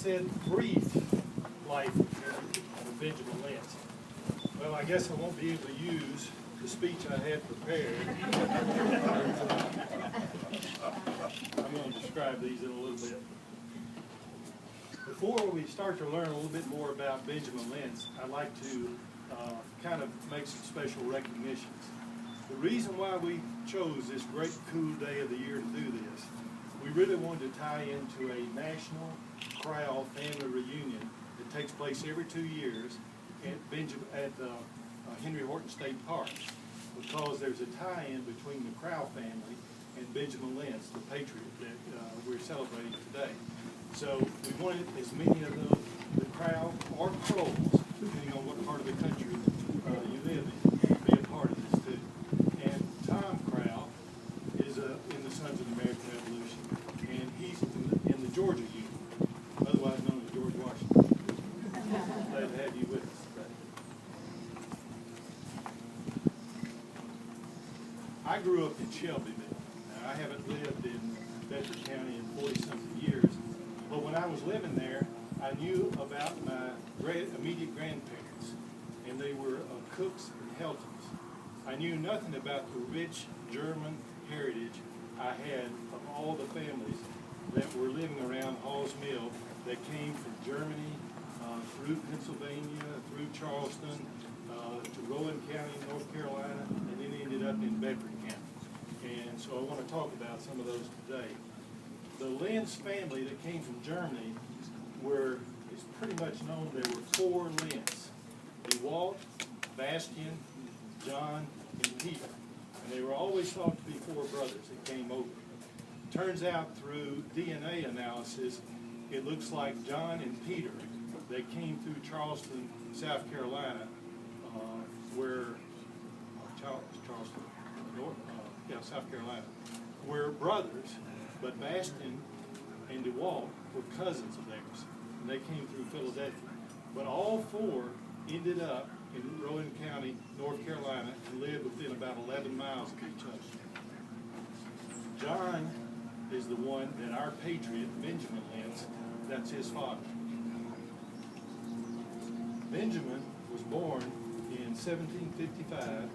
said brief life of Benjamin Lentz. Well, I guess I won't be able to use the speech I had prepared. I'm going to describe these in a little bit. Before we start to learn a little bit more about Benjamin Lentz, I'd like to kind of make some special recognitions. The reason why we chose this great cool day of the year to do this, we really wanted to tie into a national Crowell family reunion that takes place every 2 years at Henry Horton State Park, because there's a tie-in between the Crowell family and Benjamin Lentz, the patriot that we're celebrating today. So we wanted as many of the Crowell or Crowells, depending on what part of the country you live in, to be a part of this too. And Tom Crowell is in the Sons of the American Revolution, and he's in the Georgia Union, otherwise known as George Washington. Glad to have you with us today. I grew up in Shelbyville. Now, I haven't lived in Bedford County in 40-something years, but when I was living there, I knew about my immediate grandparents, and they were Cooks and Heltons. I knew nothing about the rich German heritage I had of all the families that were living around Hall's Mill that came from Germany, through Pennsylvania, through Charleston, to Rowan County, North Carolina, and then ended up in Bedford County. And so I want to talk about some of those today. The Lentz family that came from Germany is pretty much known. There were 4 Lentz: DeWalt, Bastian, John, and Peter. And they were always thought to be 4 brothers that came over. Turns out through DNA analysis, it looks like John and Peter, they came through Charleston, South Carolina, South Carolina, were brothers, but Bastian and DeWalt were cousins of theirs, and they came through Philadelphia. But all 4 ended up in Rowan County, North Carolina, and lived within about 11 miles of each other. John is the one that our patriot, Benjamin Lentz, that's his father. Benjamin was born in 1755,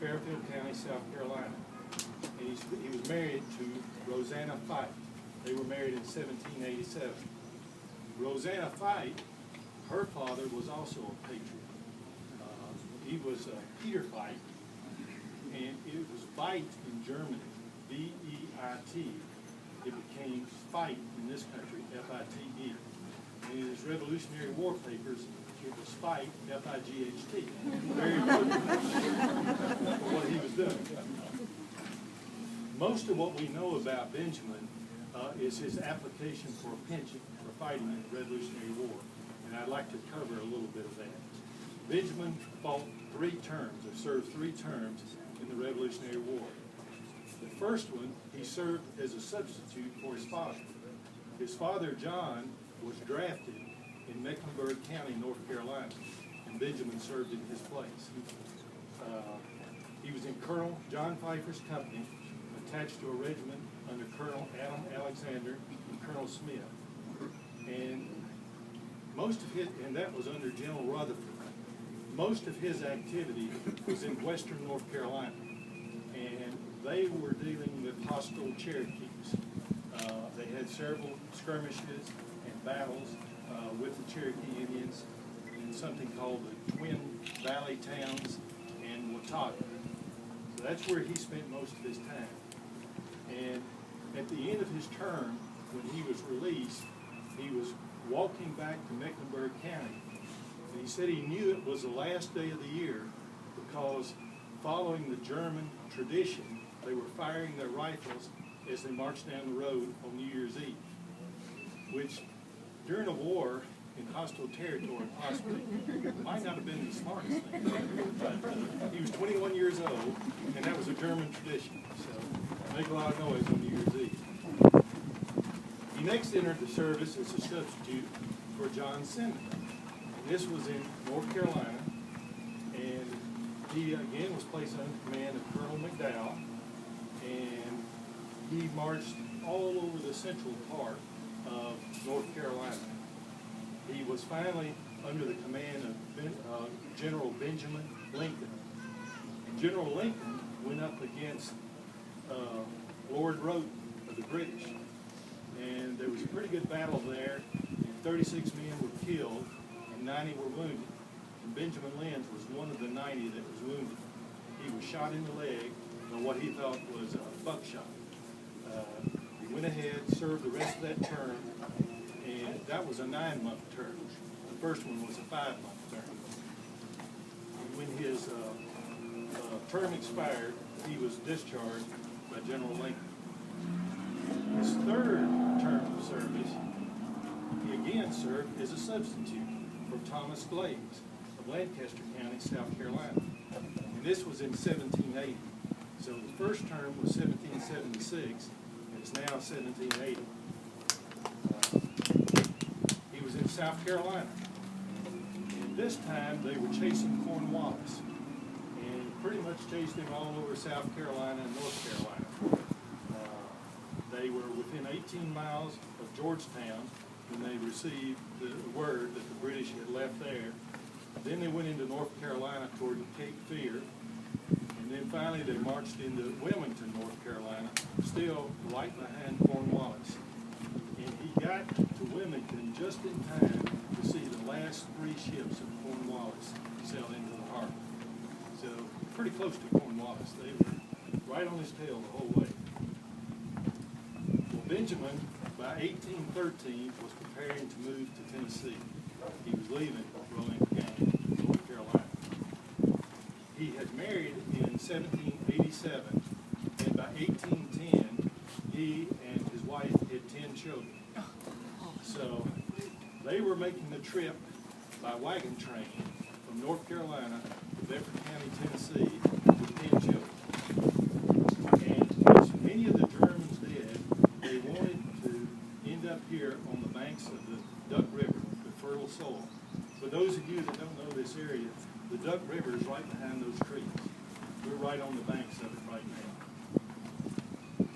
Fairfield County, South Carolina. And he was married to Rosanna Fite. They were married in 1787. Rosanna Fite, her father was also a patriot. He was Peter Fite, and it was Veit in Germany, V-E-I-T. It became Fite in this country, F-I-T-E. And in his Revolutionary War papers, it was Fite, F-I-G-H-T. Very important what he was doing. Most of what we know about Benjamin is his application for a pension for fighting in the Revolutionary War. And I'd like to cover a little bit of that. Benjamin fought 3 terms, or served 3 terms in the Revolutionary War. The first one, he served as a substitute for his father. His father, John, was drafted in Mecklenburg County, North Carolina, and Benjamin served in his place. He was in Colonel John Pfeiffer's company, attached to a regiment under Colonel Adam Alexander and Colonel Smith. And and that was under General Rutherford. Most of his activity was in western North Carolina, and they were dealing with hostile Cherokees. They had several skirmishes and battles with the Cherokee Indians in something called the Twin Valley Towns and Watauga. So that's where he spent most of his time. And at the end of his term, when he was released, he was walking back to Mecklenburg County. And he said he knew it was the last day of the year because, following the German tradition, they were firing their rifles as they marched down the road on New Year's Eve, which during a war in hostile territory possibly might not have been the smartest thing. But he was 21 years old, and that was a German tradition, so make a lot of noise on New Year's Eve. He next entered the service as a substitute for John Simmons. And this was in North Carolina, and he again was placed under the command of Colonel McDowell, and he marched all over the central part of North Carolina. he was finally under the command of General Benjamin Lincoln. And General Lincoln went up against Lord Roden of the British. And there was a pretty good battle there, and 36 men were killed, and 90 were wounded. And Benjamin Lentz was one of the 90 that was wounded. He was shot in the leg on what he thought was a buckshot. He went ahead, served the rest of that term, and that was a 9-month term. The first one was a 5-month term. And when his term expired, he was discharged by General Lincoln. His third term of service, he again served as a substitute for Thomas Glades of Lancaster County, South Carolina. And this was in 1780. So the first term was 1776, and it's now 1780. He was in South Carolina. And this time they were chasing Cornwallis, and pretty much chased him all over South Carolina and North Carolina. They were within 18 miles of Georgetown when they received the word that the British had left there. Then they went into North Carolina toward Cape Fear. And then finally they marched into Wilmington, North Carolina, still right behind Cornwallis. And he got to Wilmington just in time to see the last 3 ships of Cornwallis sail into the harbor. So pretty close to Cornwallis. They were right on his tail the whole way. Benjamin, by 1813, was preparing to move to Tennessee. He was leaving Rowan County, North Carolina. He had married in 1787, and by 1810, he and his wife had 10 children. So they were making the trip by wagon train from North Carolina to Bedford County, Tennessee, with 10 children. And as many of the Germans did, they wanted to end up here on the banks of the Duck River, the fertile soil. For those of you that don't know this area, the Duck River is right behind those trees. We're right on the banks of it right now.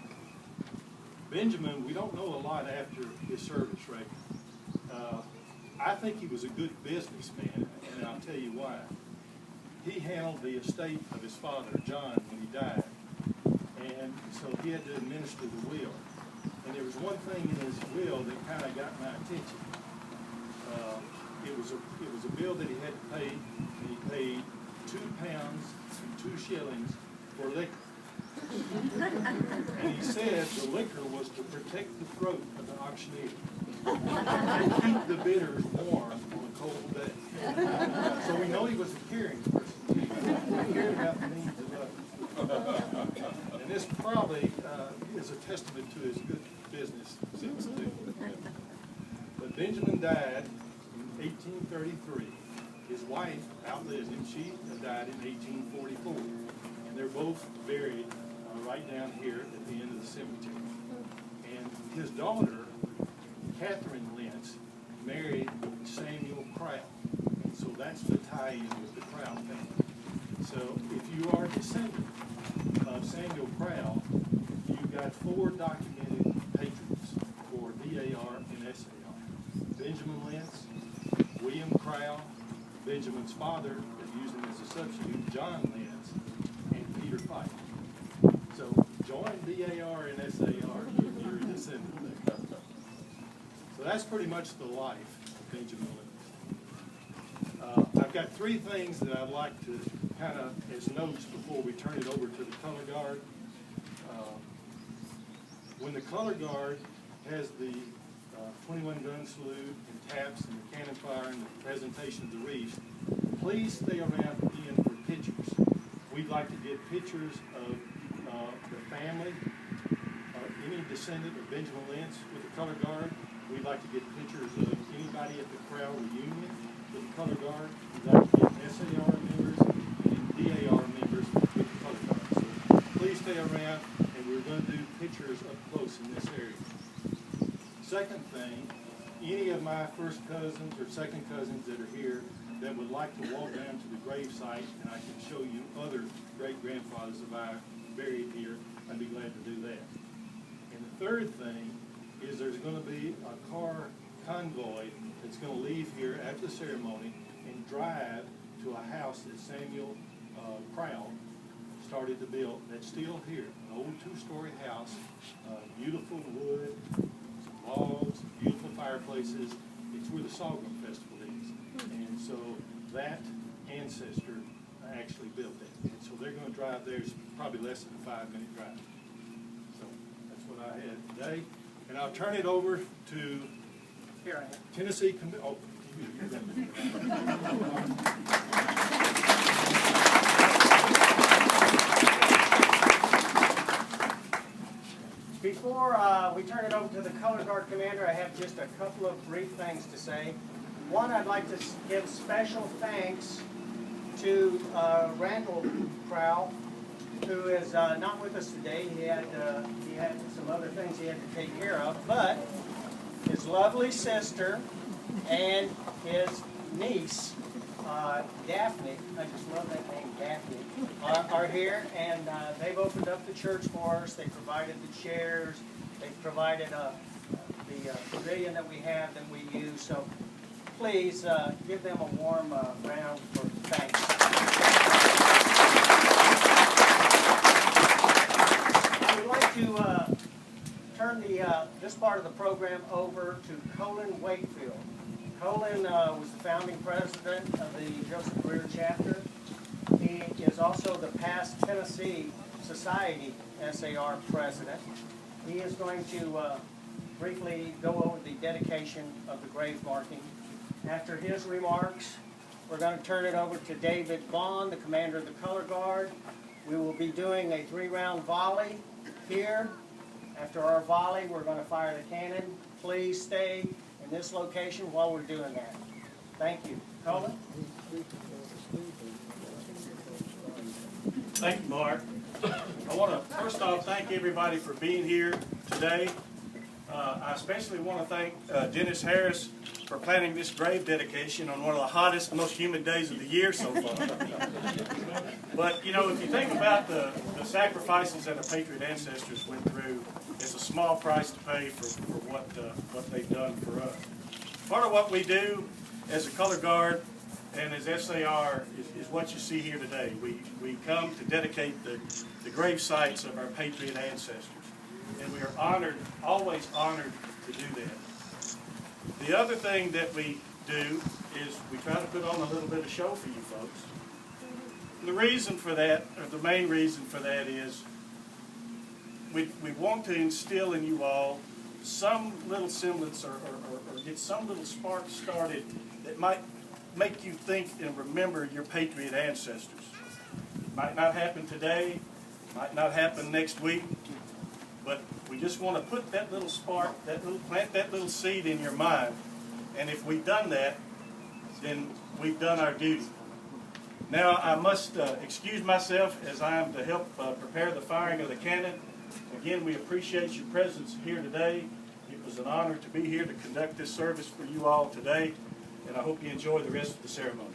Benjamin, we don't know a lot after his service record. I think he was a good businessman, and I'll tell you why. He handled the estate of his father, John, when he died, and so he had to administer the will. And there was one thing in his will that kind of got my attention. It was a bill that he had to pay, and he paid 2 pounds and 2 shillings for liquor. And he said the liquor was to protect the throat of the auctioneer and keep the bidders warm on a cold day. So we know he was a caring person. He cared about the needs of others. And this probably is a testament to his good business sense too. But Benjamin died in 1833. His wife outlived him. She died in 1844. And they're both buried right down here at the end of the cemetery. And his daughter, Catherine Lentz, married Samuel Crowell. And so that's the tie-in with the Crowell family. So if you are a descendant of Samuel Crowell, you've got 4 documented patrons for DAR and SAR. Benjamin Lentz, William Crowell, Benjamin's father, that used him as a substitute, John Lentz, and Peter Fife. So join DAR and SAR if you're a descendant there. So that's pretty much the life of Benjamin Lentz. I've got 3 things that I'd like to kind of as notes before we turn it over to the color guard. When the color guard has the 21-gun salute and taps and the cannon fire and the presentation of the wreaths, please stay around at the end for pictures. We'd like to get pictures of the family, any descendant of Benjamin Lentz with the color guard. We'd like to get pictures of anybody at the Crowell reunion with the color guard. We'd like to get SAR members and DAR members with the color guard. So please stay around, and we're going to do pictures up close in this area. Second thing, any of my first cousins or second cousins that are here that would like to walk down to the grave site, and I can show you other great-grandfathers of ours buried here, I'd be glad to do that. And the third thing is there's going to be a car convoy that's going to leave here after the ceremony and drive to a house that Samuel Crown started to build. That's still here, an old two-story house, beautiful wood, some logs, beautiful fireplaces. It's where the Sorghum Festival is. And so that ancestor actually built it. And so they're going to drive there. It's probably less than a 5-minute drive. So that's what I had today. And I'll turn it over to Tennessee. Oh, you're Before we turn it over to the Color Guard Commander, I have just a couple of brief things to say. One, I'd like to give special thanks to Randall Crowell, who is not with us today. He had some other things he had to take care of, but his lovely sister and his niece, Daphne, I just love that name, Daphne, are here, and they've opened up the church for us. They provided the chairs. They've provided the pavilion that we have that we use. So please give them a warm round for thanks. I would like to turn this part of the program over to Colin Wakefield. Colin was the founding president of the Joseph Greer chapter. He is also the past Tennessee Society SAR president. He is going to briefly go over the dedication of the grave marking. After his remarks, we're going to turn it over to David Bond, the commander of the Color Guard. We will be doing a 3-round volley here. After our volley, we're going to fire the cannon. Please stay in this location while we're doing that. Thank you. Colin? Thank you, Mark. I want to first off thank everybody for being here today. I especially want to thank Dennis Harris for planning this grave dedication on one of the hottest, most humid days of the year so far. But, you know, if you think about the sacrifices that our patriot ancestors went through, it's a small price to pay for what they've done for us. Part of what we do as a Color Guard and as SAR is what you see here today. We come to dedicate the grave sites of our patriot ancestors. And we are honored, always honored to do that. The other thing that we do is we try to put on a little bit of show for you folks. And the reason for that, or the main reason for that is we want to instill in you all some little semblance or get some little spark started that might make you think and remember your patriot ancestors. It might not happen today, might not happen next week, but we just want to put that little spark, plant that little seed in your mind. And if we've done that, then we've done our duty. Now I must excuse myself as I am to help prepare the firing of the cannon. Again, we appreciate your presence here today. It was an honor to be here to conduct this service for you all today, and I hope you enjoy the rest of the ceremony.